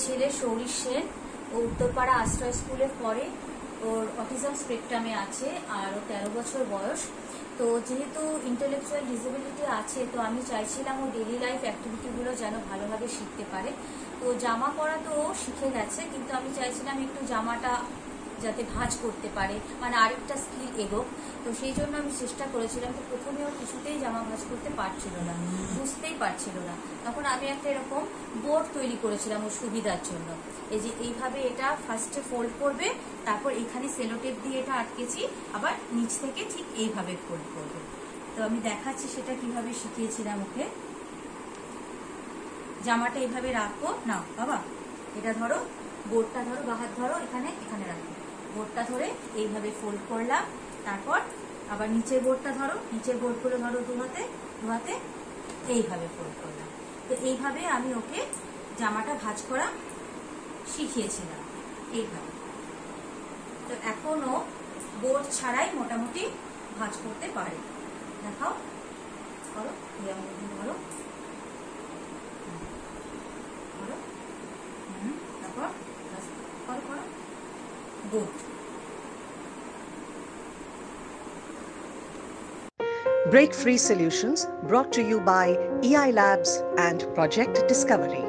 ছেলে সৌরিশ সেন, ও উত্তরপাড়া আশ্রয় স্কুলে পড়ে। ওর অটিজম স্পেকট্রামে আছে আর ও 13 বছর বয়স। তো যেহেতু ইন্টেলেকচুয়াল ডিসেবিলিটি আছে, তো আমি চাইছিলাম ও ডেইলি লাইফ অ্যাক্টিভিটিগুলো যেন ভালোভাবে শিখতে পারে। তো জামা পরা তো ও শিখে গেছে, কিন্তু আমি চাইছিলাম একটু জামাটা যাতে ভাঁজ করতে পারে, মানে আরেকটা স্কিল এগোক। তো সেই জন্য আমি চেষ্টা করেছিলাম। তো প্রথমে ও কিছুতেই জামা ভাঁজ করতে পারছিল না, বুঝতেই পারছিল না। তখন আমি একটা এরকম বোর্ড তৈরি করেছিলাম ওর সুবিধার জন্য। এই যে এইভাবে এটা ফার্স্টে ফোল্ড করবে, তারপর এখানে সেলোটেপ দিয়ে এটা আটকেছি, আবার নিচ থেকে ঠিক এইভাবে ফোল্ড করবে। তো আমি দেখাচ্ছি সেটা কিভাবে শিখিয়েছিলাম ওকে। জামাটা এইভাবে রাখবো না বাবা, এটা ধরো, বোর্ডটা ধরো, বাহাত ধরো, এখানে এখানে রাখবো। বোর্ডটা ধরে এইভাবে ফোল্ড করলাম, তারপর আবার নিচের বোর্ডটা ধরো, নিচের বোর্ডগুলো ধরো দু হাতে এইভাবে ফোল্ড করলাম। তো এইভাবে আমি ওকে জামাটা ভাঁজ করা শিখিয়েছিলাম এইভাবে। তো এখনো বোর্ড ছাড়াই মোটামুটি ভাঁজ করতে পারে। দেখাও, করো, ধরো, তারপর করো, good. Break Free Solutions brought to you by EI Labs and Project Discovery.